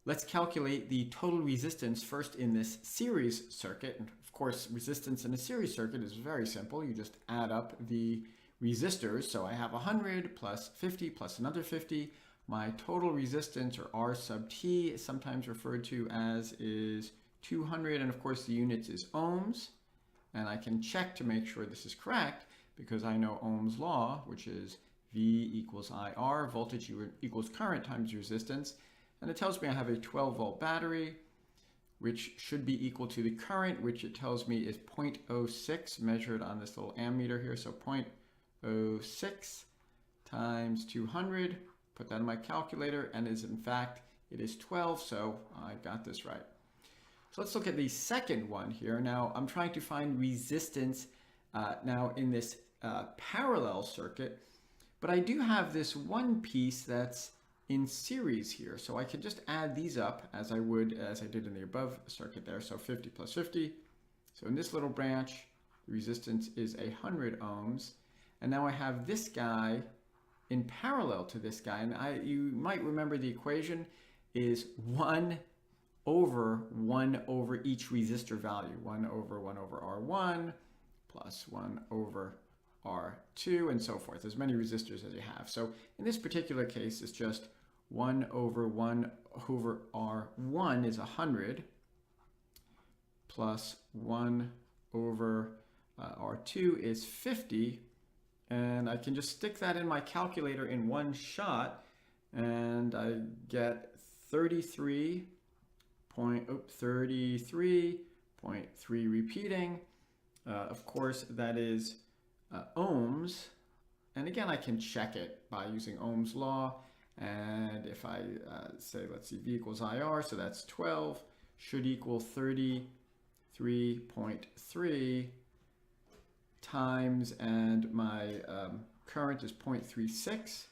Let's calculate the total resistance first in this series circuit. And of course, resistance in a series circuit is very simple. You just add up the resistors. So I have 100 plus 50 plus another 50. My total resistance, or R sub T, sometimes referred to as, is 200. And of course, the units is ohms. And I can check to make sure this is correct because I know Ohm's law, which is V equals IR, voltage equals current times resistance. And it tells me I have a 12-volt battery, which should be equal to the current, which it tells me is 0.06 measured on this little ammeter here. So 0.06 times 200, put that in my calculator, and is in fact, it is 12, so I got this right. So let's look at the second one here. Now I'm trying to find resistance now in this parallel circuit, but I do have this one piece that's in series here. So I can just add these up as I did in the above circuit there. So 50 plus 50. So in this little branch, the resistance is 100 ohms. And now I have this guy in parallel to this guy. And you might remember the equation is 1 over each resistor value. 1 over R1 plus 1 over R2 and so forth, as many resistors as you have. So in this particular case, it's just 1 over R1 is 100 plus 1 over R2 is 50. And I can just stick that in my calculator in one shot and I get 33.3 repeating. Of course, that is ohms. And again, I can check it by using Ohm's law. And if I say, let's see, V equals IR, so that's 12, should equal 33.3 times, and my current is 0.36.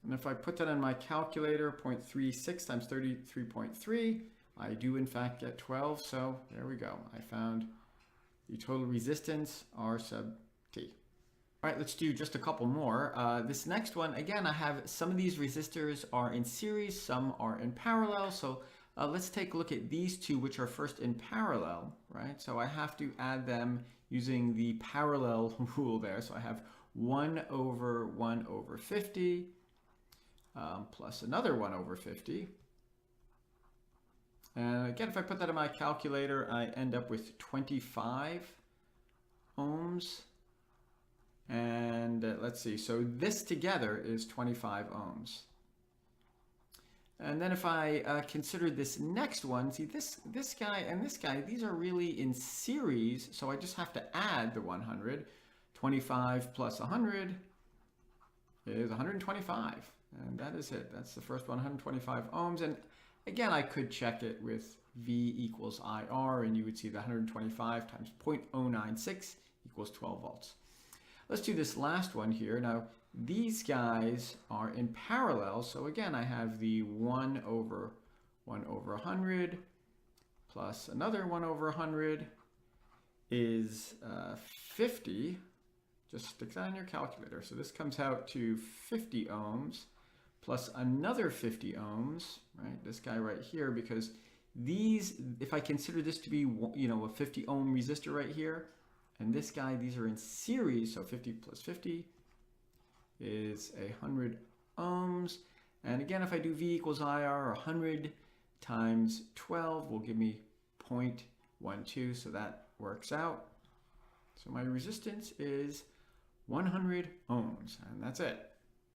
And if I put that in my calculator, 0.36 times 33.3, I do in fact get 12. So there we go. I found the total resistance, R sub T. All right, let's do just a couple more. This next one, again, I have some of these resistors are in series, some are in parallel. So let's take a look at these two, which are first in parallel, right? So I have to add them using the parallel rule there. So I have 1 over 50 plus another 1 over 50. And again, if I put that in my calculator, I end up with 25 ohms. And let's see, so this together is 25 ohms. And then if I consider this next one, see this guy and this guy, these are really in series. So I just have to add the 100. 25 plus 100 is 125. And that is it. That's the first one, 125 ohms. And again, I could check it with V equals IR, and you would see the 125 times 0.096 equals 12 volts. Let's do this last one here. Now, these guys are in parallel. So again, I have the 1 over 100 plus another 1 over 100 is 50. Just stick that in your calculator. So this comes out to 50 ohms plus another 50 ohms, right? This guy right here, because these, if I consider this to be, a 50 ohm resistor right here, and this guy, these are in series, so 50 plus 50 is 100 ohms. And again, if I do V equals IR, 100 times 12 will give me 0.12, so that works out. So my resistance is 100 ohms, and that's it.